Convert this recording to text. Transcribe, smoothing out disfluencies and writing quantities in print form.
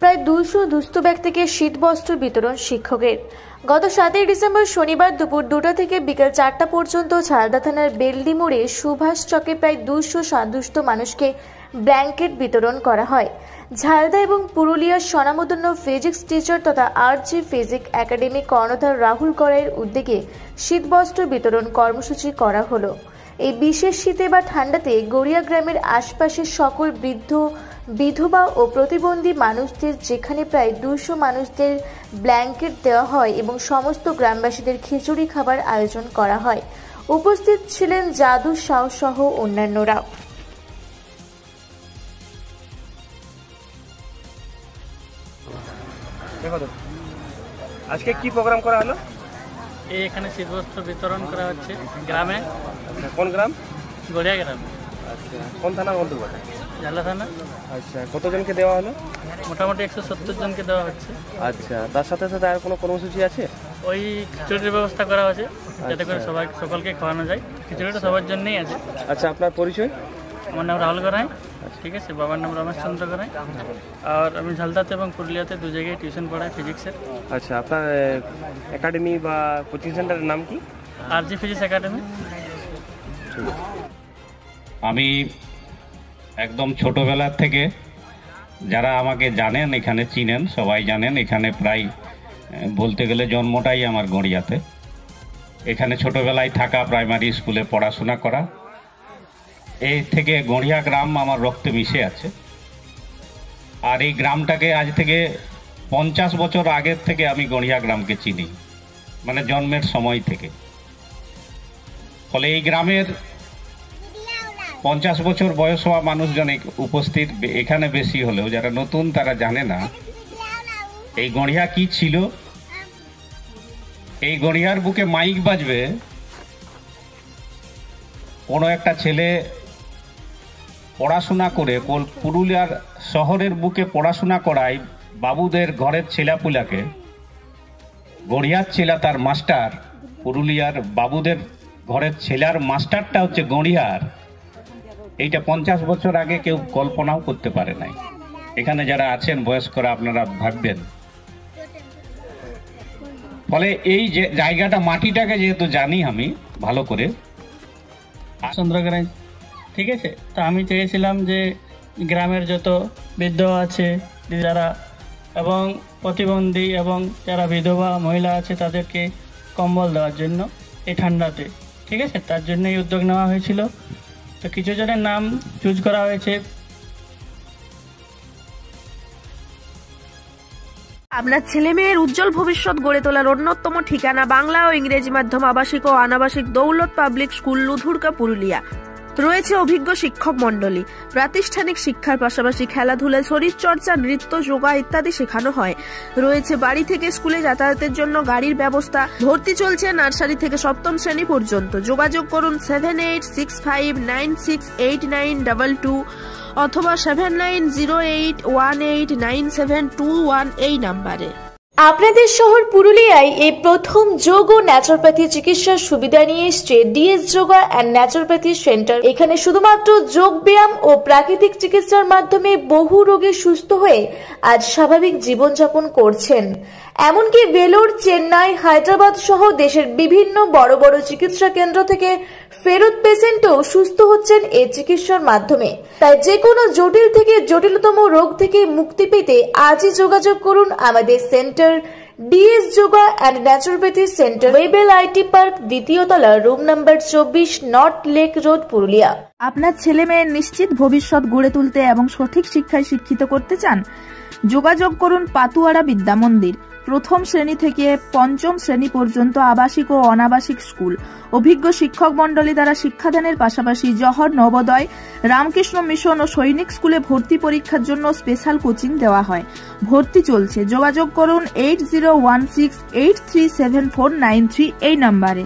প্রায় 200 দুস্থ ব্যক্তিকে শীতবস্ত্র বিতরণ শিক্ষকের। গত 7 ডিসেম্বর শনিবার দুপুর 2টা থেকে বিকেল 4টা পর্যন্ত ঝালদা থানার বেলডি মোড়ে সুভাষ চকে প্রায় 200 সাদুস্থ মানুষকে ব্ল্যাঙ্কেট বিতরণ করা হয়। ঝালদা এবং পুরুলিয়ার স্বনামধন্য ফিজিক্স টিচার তথা আরজি ফিজিক্স একাডেমি কর্ণধার রাহুল করাইয়ের উদ্যোগে শীতবস্ত্র বিতরণ কর্মসূচি করা হলো। এই বিশেষ শীতে বা ঠান্ডাতে গড়িয়া গ্রামের আশপাশের সকল বৃদ্ধ, বিধবা ও প্রতিবন্ধী মানুষদের, যেখানে প্রায় 200 মানুষদের ব্ল্যাঙ্কেট দেওয়া হয় এবং সমস্ত গ্রামবাসীদের খিচুড়ি খাবার আয়োজন করা হয়। উপস্থিত ছিলেন জাদু সাউ সহ অন্যান্যরা। আজকে কি প্রোগ্রাম করা হলো? এখানে শীতবস্ত্র বিতরণ করা হচ্ছে গ্রামে। আচ্ছা, কোন গ্রাম? গড়িয়া গ্রাম। আচ্ছা, কোন থানার অন্তর্গত? ঝালদা থানা। আচ্ছা, কতজনকে দেওয়া হলো? মোটামুটি 170 জনকে দেওয়া হচ্ছে। আচ্ছা, তার সাথে সাথে আর কোনো কর্মসূচি আছে? ওই খিচুড়ির ব্যবস্থা করা হয়েছে যাতে করে সকলকে খাওয়ানো যায়। খিচুড়িটা সবার জন্যই আছে। আচ্ছা, আপনার পরিচয়? আমার নাম রাহুল গড়াই, ঠিক আছে। বাবার নাম রমেশ চন্দ্র গড়াই। আর আমি ঝালদাতে এবং পুরুলিয়াতে 2 জায়গায় টিউশন পড়াই ফিজিক্সের। আচ্ছা, আপনার একাডেমি বা কোচিং সেন্টারের নাম কি? আরজি ফিজিক্স একাডেমি। আমি একদম ছোটবেলার থেকে, যারা আমাকে জানেন এখানে চিনেন, সবাই জানেন এখানে প্রায় বলতে গেলে জন্মটাই আমার গড়িয়াতে। এখানে ছোটবেলায় থাকা, প্রাইমারি স্কুলে পড়াশোনা করা, এই থেকে গড়িয়া গ্রাম আমার রক্তে মিশে আছে। আর এই গ্রামটাকে আজ থেকে 50 বছর আগের থেকে আমি গড়িয়া গ্রামকে চিনি, মানে জন্মের সময় থেকে। ফলে এই গ্রামের 50 বছর বয়স হওয়া মানুষজন উপস্থিত এখানে বেশি হলেও যারা নতুন তারা জানে না এই গড়িয়া কি ছিল। এই গড়িয়ার বুকে মাইক বাজবে, কোনো একটা ছেলে পড়াশোনা করে পুরুলিয়ার শহরের বুকে পড়াশোনা করায় বাবুদের ঘরের ছেলেপুলাকে, গড়িয়ার ছেলে তার মাস্টার, পুরুলিয়ার বাবুদের ঘরের ছেলের মাস্টারটা হচ্ছে গড়িয়ার। এইটা 50 বছর আগে কেউ কল্পনাও করতে পারে নাই। এখানে যারা আছেন বয়স্করা আপনারা ভাববেন। ফলে এই যে জায়গাটা, মাটিটাকে যেহেতু জানি আমি ভালো করে, চন্দ্রগ্রাম, ঠিক আছে। তা আমি চেয়েছিলাম যে গ্রামের যত বৃদ্ধ আছে যারা এবং প্রতিবন্ধী এবং যারা বিধবা মহিলা আছে তাদেরকে কম্বল দেওয়ার জন্য এই ঠান্ডাতে, ঠিক আছে। তার জন্য এই উদ্যোগ নেওয়া হয়েছিল। তো কিছু জনের নাম চুজ করা হয়েছে। আপনার ছেলে মেয়ের উজ্জ্বল ভবিষ্যৎ গড়ে তোলার অন্যতম ঠিকানা বাংলা ও ইংরেজি মাধ্যম আবাসিক ও অনাবাসিক দৌলত পাবলিক স্কুল, লুধুরকা, পুরুলিয়া। রয়েছে অভিজ্ঞ শিক্ষক মন্ডলী। প্রাতিষ্ঠানিক শিক্ষার পাশাপাশি খেলাধুলা, শরীরচর্চা, নৃত্য, যোগা ইত্যাদি শেখানো হয়। রয়েছে বাড়ি থেকে স্কুলে যাতায়াতের জন্য গাড়ির ব্যবস্থা। ভর্তি চলছে নার্সারি থেকে 7ম শ্রেণী পর্যন্ত। যোগাযোগ করুন 7865968922 অথবা 7908189721 এই নাম্বারে। আপনাদের শহর পুরুলিয়ায় এই প্রথম যোগ ও ন্যাচুরোপ্যাথি চিকিৎসার সুবিধা নিয়ে এসছে DS yoga and naturopathy centre. এখানে শুধুমাত্র যোগ ব্যায়াম ও প্রাকৃতিক চিকিৎসার মাধ্যমে বহু রোগী সুস্থ হয়ে আজ স্বাভাবিক জীবনযাপন করছেন। এমনকি ভেলোর, চেন্নাই, হায়দ্রাবাদ সহ দেশের বিভিন্ন বড় বড় চিকিৎসা কেন্দ্র থেকে ফেরত পেশেন্টও সুস্থ হচ্ছেন এই চিকিৎসার মাধ্যমে। তাই যে কোনো জটিল থেকে জটিলতম রোগ থেকে মুক্তি পেতে আজই যোগাযোগ করুন আমাদের centre DS yoga and naturopathy centre, Webel IT park, 2য় তলা, room number 24, north lake road, Purulia. আপনার ছেলে মেয়ের নিশ্চিত ভবিষ্যৎ গড়ে তুলতে এবং সঠিক শিক্ষায় শিক্ষিত করতে চান? যোগাযোগ করুন পাতুয়ারা বিদ্যা মন্দির। 1ম শ্রেণী থেকে 5ম শ্রেণী পর্যন্ত আবাসিক ও অনাবাসিক স্কুল। অভিজ্ঞ শিক্ষক মন্ডলী দ্বারা শিক্ষাদানের পাশাপাশি জহর, নবোদয়, রামকৃষ্ণ মিশন ও সৈনিক স্কুলে ভর্তি পরীক্ষার জন্য স্পেশাল কোচিং দেওয়া হয়। ভর্তি চলছে। যোগাযোগ করুন 8016837493 এই নাম্বারে।